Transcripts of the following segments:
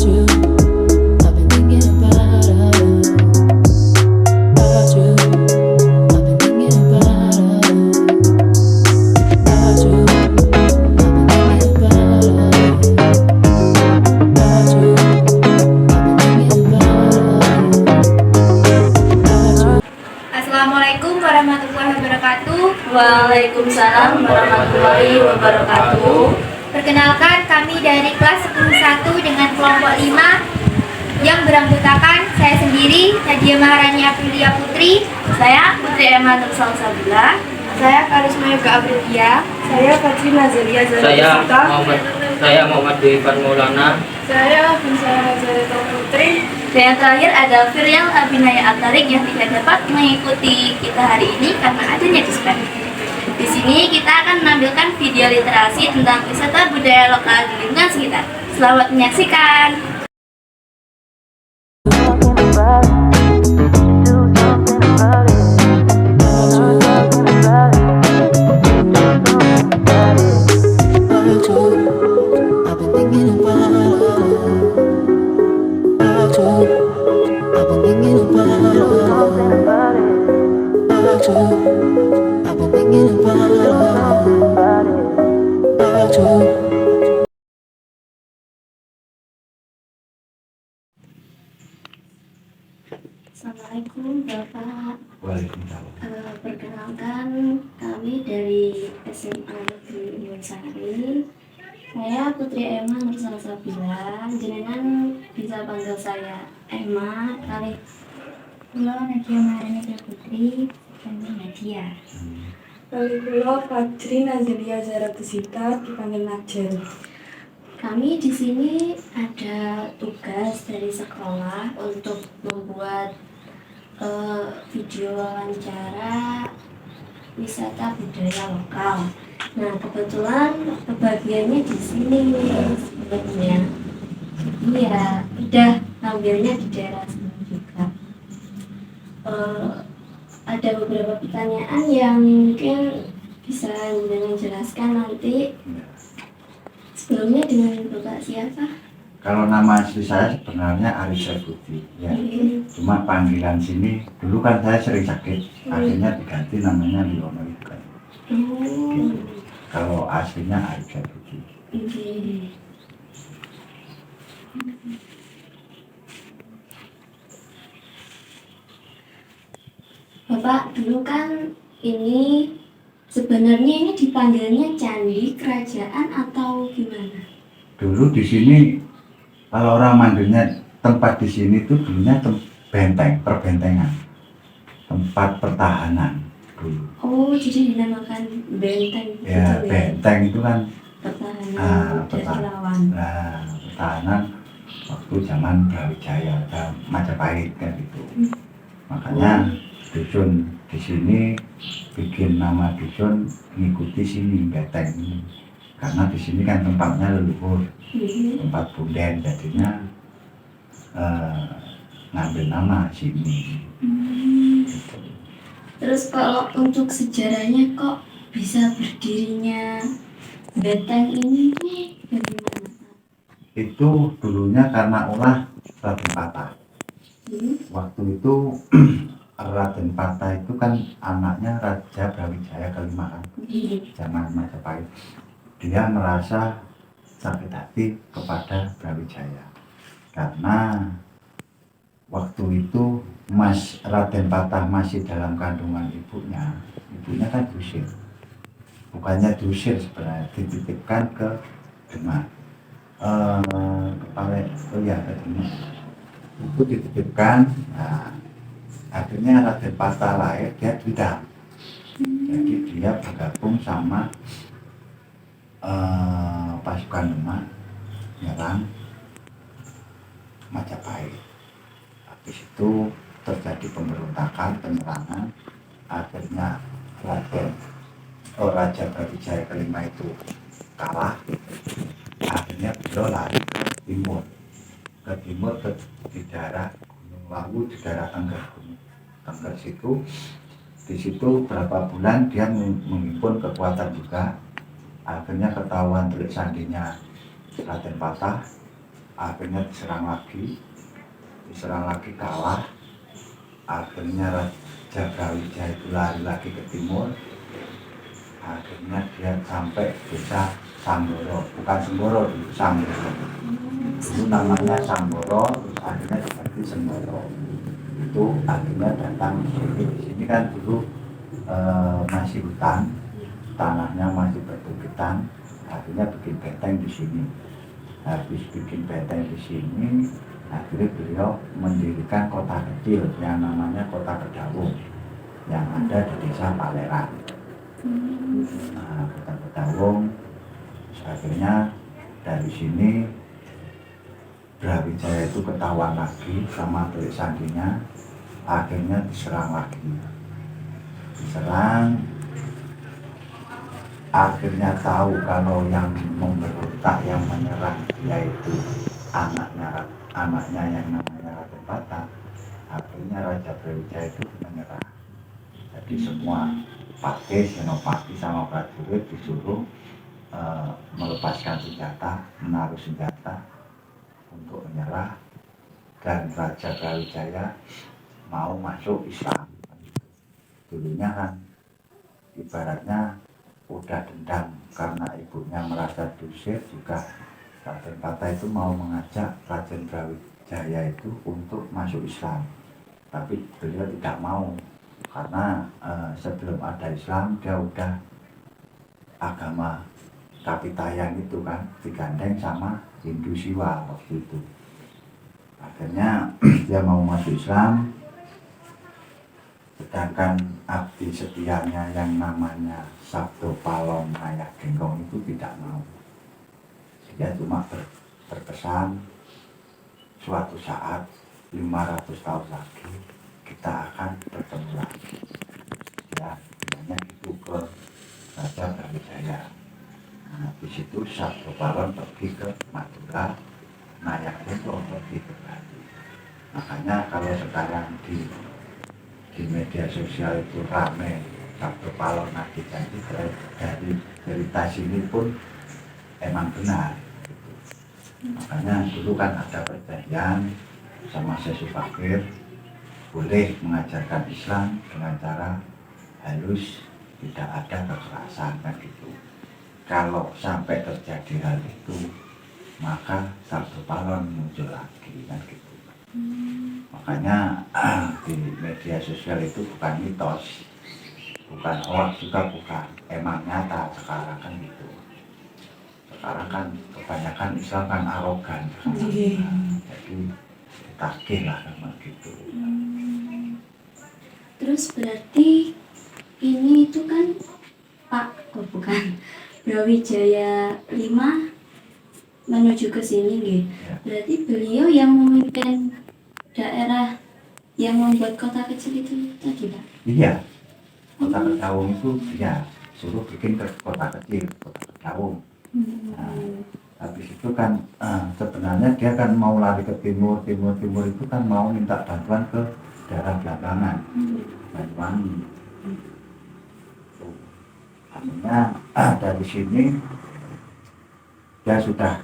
you. I've been thinking about you. I've been thinking about you. I've been thinking about you. I've been thinking about you. Assalamualaikum warahmatullahi wabarakatuh. Waalaikumsalam warahmatullahi wabarakatuh. Perkenalkan, kami dari kelas 10-1 dengan kelompok 5 yang beranggotakan saya sendiri, Nadia Maharani Aprilia Putri, Saya Putri Emma Nursalsabila. saya Karisma Yoga Aprilia, Saya Fajri Nazalia Saya Muhammad Devan Maulana. saya Binsara Nazareta Putri. Dan yang terakhir ada Viryal Abinaya Atarik yang tidak dapat mengikuti kita hari ini karena adanya dispar. Di sini kita akan menampilkan video literasi tentang wisata budaya lokal di lingkungan sekitar. Selamat menyaksikan. I've been thinking about you. I've been thinking about you. I've been thinking about you. Assalamualaikum Bapak. Waalaikumsalam. Perkenalkan kami dari SMA Negeri Nunsari. Saya Putri Emma Nursalsabila. Jenengan bisa panggil saya Emma kali. Halo, Nadia Maharani Putri, dan Nadia. Kalo Fajri Nazalia Zaratusita dipanggil Najar. Kami di sini ada tugas dari sekolah untuk membuat video wawancara wisata budaya lokal. Nah, kebetulan kebagiannya di sini sebelumnya. Iya, udah ngambilnya di daerah sini juga. Ada beberapa pertanyaan yang mungkin bisa dengan jelaskan nanti. Sebelumnya dengan Bapak siapa? Kalau nama asli saya sebenarnya Ari Saifuddin, ya. Cuma panggilan sini, dulu kan saya sering sakit, akhirnya diganti namanya Liono Yukan. Kalau aslinya Ari Saifuddin. Bapak, dulu kan ini sebenarnya ini dipanggilnya candi kerajaan atau gimana? Dulu di sini, kalau orang manggilnya tempat di sini itu dulunya benteng, perbentengan, tempat pertahanan dulu. Oh, jadi dinamakan benteng gitu Ya, benteng itu kan pertahanan dari lawan. pertahanan waktu zaman Brawijaya, Majapahit kan gitu. Makanya dusun di sini bikin nama dusun mengikuti sini benteng ini. Karena di sini kan tempatnya leluhur, tempat punden, jadinya ngambil nama sini. Gitu. Terus kalau untuk sejarahnya kok bisa berdirinya benteng ini tuh bagaimana? Itu dulunya karena ulah Raden Patah. Waktu itu Raden Patah itu kan anaknya Raja Brawijaya kelima kan, zaman Majapahit. Dia merasa sakit hati kepada Brawijaya karena waktu itu Raden Patah masih dalam kandungan ibunya kan diusir, bukannya diusir sebenarnya, dititipkan ke Demak, ke Demak itu dititipkan. Nah, akhirnya Raden Patah lahir, dia tidak, jadi dia bergabung sama pasukan Demak nyerang Majapahit. Habis itu terjadi pemberontakan, penyerangan. Akhirnya Raja Brawijaya kelima itu kalah. Akhirnya beliau lari ke timur, di daerah Gunung Lawu, di daerah Tengger situ. Di situ berapa bulan dia menghimpun kekuatan juga. Akhirnya ketahuan telik sandinya Raden Patah, akhirnya diserang lagi kalah. Akhirnya Raja Brawijaya itu lari lagi ke timur. Akhirnya dia sampai desa Samboro, bukan Semboro dulu, Samboro. Dulu namanya Samboro, terus akhirnya diganti Semboro. Itu akhirnya datang di sini. Di sini kan dulu masih hutan, tanahnya masih berbukitan. Akhirnya bikin benteng di sini. Habis bikin benteng di sini, akhirnya beliau mendirikan kota kecil yang namanya Kota Kedawung yang ada di desa Paleran. Nah, Kota Kedawung, akhirnya dari sini Brawijaya itu ketahuan lagi sama Telik Sandinya, akhirnya diserang lagi. Diserang, akhirnya tahu kalau yang memberontak, yang menyerang yaitu anaknya yang namanya Raden Patah. Akhirnya Raja Brawijaya itu menyerah. Jadi semua Patih, Senopati sama prajurit disuruh melepaskan senjata, menaruh senjata untuk menyerah, dan Raja Brawijaya mau masuk Islam. Dulunya kan ibaratnya udah dendam karena ibunya merasa diusir, juga Raden Patah itu mau mengajak Raden Brawijaya itu untuk masuk Islam, tapi beliau tidak mau karena sebelum ada Islam dia udah agama Kapitayan itu kan digandeng sama Hindu Siwa waktu itu. Akhirnya dia mau masuk Islam, sedangkan abdi setianya yang namanya Sabdo Palon Ayah Genggong itu tidak mau. Dia cuma berpesan suatu saat 500 tahun lagi kita akan bertemu lagi. Ya, bilangnya itu ke Raja Brawijaya. Nah, di situ Sabdo Palon pergi ke Madura, Ayah Genggong pergi ke Bali. Makanya kalau sekarang di media sosial itu rame Sabdo Palon nagih janji, dari cerita sini pun emang benar. Makanya dulu kan ada perjanjian sama Syekh Fakir, boleh mengajarkan Islam dengan cara halus, tidak ada kekerasan kan gitu. Kalau sampai terjadi hal itu, maka Sabdo Palon muncul lagi kan gitu. Makanya di media sosial itu bukan mitos, bukan hoax juga bukan, emang nyata sekarang kan gitu. Sekarang kan kebanyakan Islam kan arogan, jadi ditagih lah sama gitu. Terus berarti ini itu kan bukan Brawijaya 5 menuju ke sini nih. Ya. Berarti beliau yang memimpin daerah yang membuat kota kecil itu tadi, Pak? Iya, Kota Kedawung itu dia suruh bikin ke kota kecil, Kota Kedawung. Nah, habis itu kan sebenarnya dia kan mau lari ke timur itu kan mau minta bantuan ke daerah Blambangan, Banyuwangi. Akhirnya dari sini dia sudah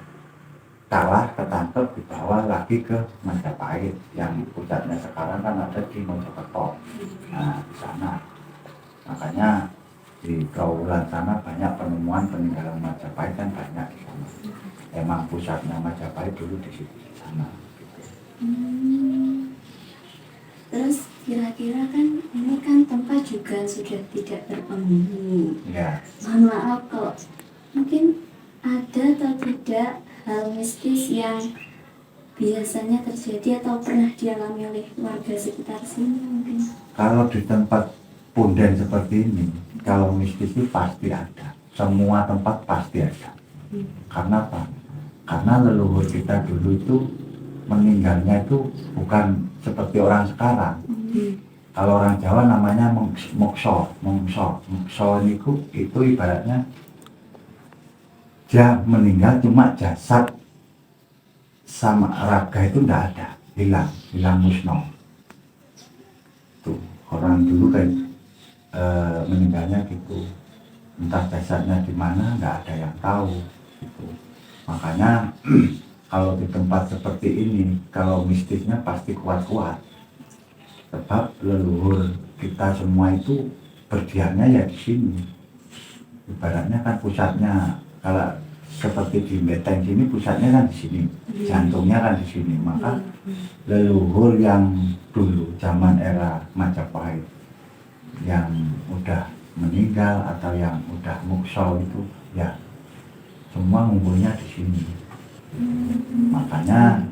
kalah, ketangkep, dibawa lagi ke Majapahit yang pusatnya sekarang kan ada di Mojokerto. Nah, di sana makanya di Kaulan sana banyak penemuan peninggalan Majapahit kan banyak di sana. Emang pusatnya Majapahit dulu di situ, di sana. Terus kira-kira kan ini kan tempat juga sudah tidak berpenghuni. Ya, Mohon maaf kalau mungkin ada atau tidak hal mistis yang biasanya terjadi atau pernah dialami oleh warga sekitar sini mungkin. kalau di tempat punden seperti ini, kalau mistis itu pasti ada. Semua tempat pasti ada. Karena apa? Karena leluhur kita dulu itu meninggalnya itu bukan seperti orang sekarang. Kalau orang Jawa namanya mokso. Mokso itu ibaratnya dia meninggal cuma jasad sama raga itu tidak ada, hilang musnah. Tuh orang dulu kan meninggalnya gitu, entah jasadnya di mana nggak ada yang tahu gitu. Makanya kalau di tempat seperti ini, kalau mistisnya pasti kuat-kuat. Sebab leluhur kita semua itu berdiamnya ya di sini. Ibaratnya kan pusatnya, kalau seperti di Beteng sini pusatnya kan di sini, jantungnya kan di sini. Maka leluhur yang dulu zaman era Majapahit yang udah meninggal atau yang udah mukso itu ya semua ngumpulnya di sini. Makanya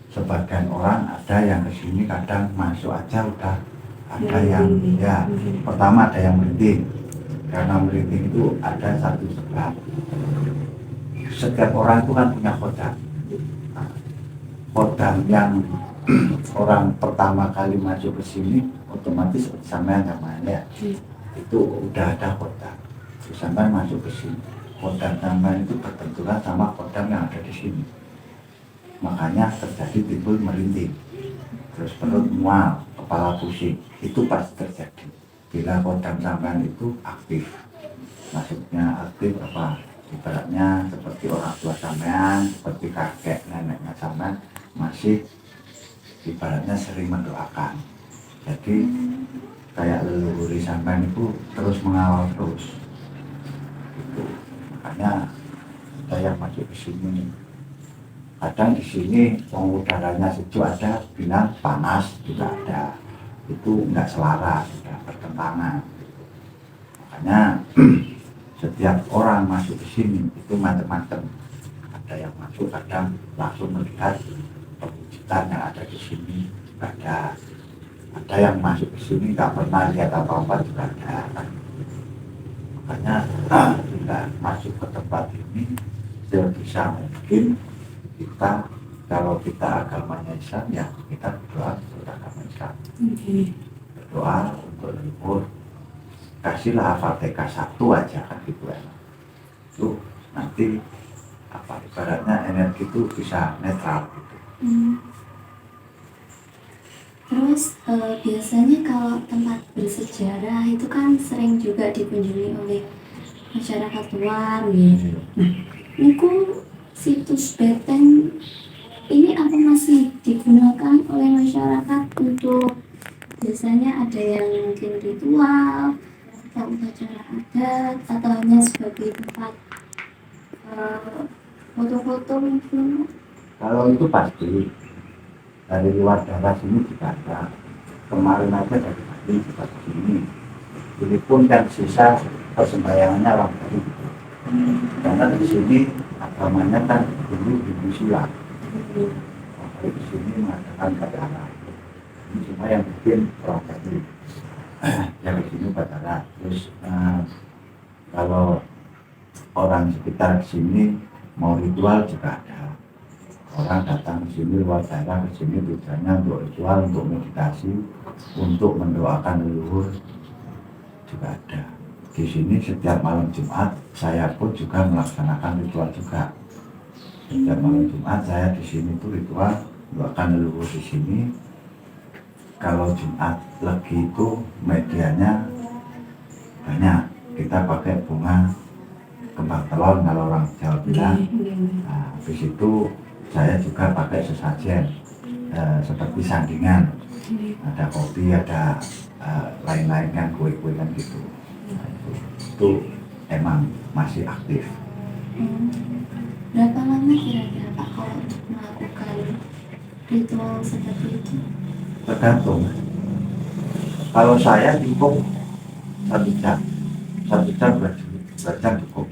sebagian orang ada yang kesini kadang masuk aja udah ada yang ya pertama ada yang merinding, karena merinding itu ada satu sebab. Setiap orang itu kan punya kodam. Kodam yang orang pertama kali masuk ke sini otomatis sampean namanya itu udah ada kodam. Terus sampean masuk ke sini, kodam sampean itu berbenturan sama kodam yang ada di sini. Makanya terjadi timbul merinding, terus perut mual, kepala pusing, itu pasti terjadi bila kodam sampean itu aktif. Maksudnya aktif apa? Ibaratnya seperti orang tua sampean, seperti kakek neneknya sampean masih ibaratnya sering mendoakan. Jadi kayak leluhur sampean itu terus mengawal terus. Itu makanya saya masuk ke sini. Kadang di sini udaranya sejuk ada, bilang panas juga ada. Itu enggak selaras, sudah bertentangan. Makanya setiap orang masuk ke sini itu macam-macam. Ada yang masuk kadang langsung melihat perwujudan yang ada di sini, ada yang masuk ke sini nggak pernah lihat apa-apa juga ada. Makanya kita masuk ke tempat ini sebisa mungkin kita, kalau kita agamanya Islam ya kita berdoa untuk agama Islam. Berdoa untuk leluhur, kasihlah Al-Fatihah 1 aja kan gitu ya. Itu nanti apa ibaratnya energi itu bisa netral gitu. Terus biasanya kalau tempat bersejarah itu kan sering juga dikunjungi oleh masyarakat luar gitu. Nah, niku situs Beteng ini apa masih digunakan oleh masyarakat untuk biasanya ada yang mungkin ritual atau upacara adat atau hanya sebagai tempat foto-foto mungkin? Kalau itu pasti dari luar daerah sini juga ada. Kemarin aja dari Bali juga ke sini. Ini pun kan sisa persembayangannya orang Bali. Karena di sini agamanya kan dulu Hindu silat. Sampai di sini mengadakan upacara. Ini cuma yang bikin orang Bali. Yang di sini upacara. Terus kalau orang sekitar sini mau ritual juga ada. Orang datang ke sini luar daerah ke sini tujuannya untuk ritual, untuk meditasi, untuk mendoakan leluhur juga ada. Di sini setiap malam Jumat saya pun juga melaksanakan ritual juga. Setiap malam Jumat saya di sini tuh ritual mendoakan leluhur di sini. Kalau Jumat Legi itu medianya banyak, kita pakai bunga kembang telon kalau orang Jawa bilang. Nah, habis itu saya juga pakai sesajen seperti sandingan, ada kopi, ada lain-lain kan, kue-kue kan gitu. Nah, itu emang masih aktif. Berapa lama kira-kira Pak kalau untuk melakukan ritual seperti itu? Tergantung. Kalau saya cukup 1 jam, 1 jam berjam cukup.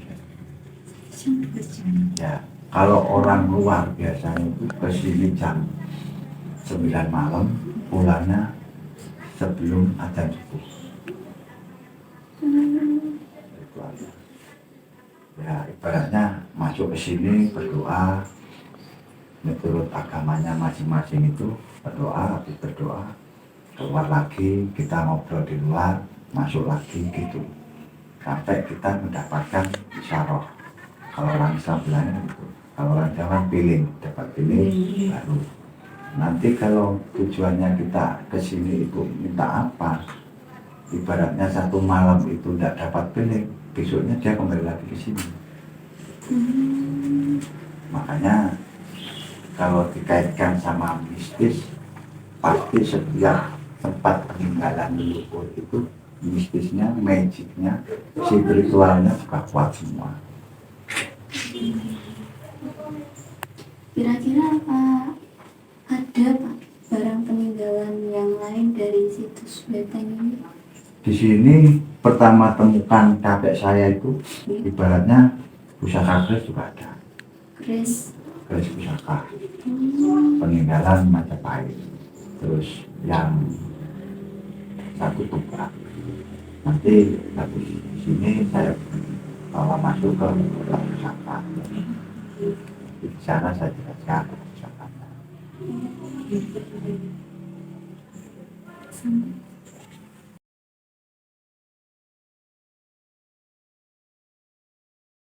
Ya, kalau orang luar biasanya itu kesini jam 9 malam, pulangnya sebelum adzan subuh. Itu aja. Ya, ibaratnya masuk ke sini berdoa, menurut agamanya masing-masing itu berdoa, habis berdoa keluar lagi, kita ngobrol di luar, masuk lagi gitu, sampai kita mendapatkan isyarah. Kalau orang Islam bilangnya gitu. Kalau orang Jawa feeling, dapat feeling baru. Nanti kalau tujuannya kita ke sini itu minta apa, ibaratnya 1 malam itu tidak dapat feeling, besoknya dia kembali lagi ke sini. Makanya kalau dikaitkan sama mistis, pasti setiap tempat peninggalan leluhur itu mistisnya, magicnya, spiritualnya juga kuat semua. Kira-kira apa ada Pak barang peninggalan yang lain dari situs Beteng ini? Di sini pertama temukan kakek saya itu ibaratnya pusaka keris juga ada, Kris. keris pusaka peninggalan Majapahit. Terus yang satu toprak. Nanti habis di sini saya bawa masuk ke kotak pusaka. Di sana saya jelaskan pusakanya.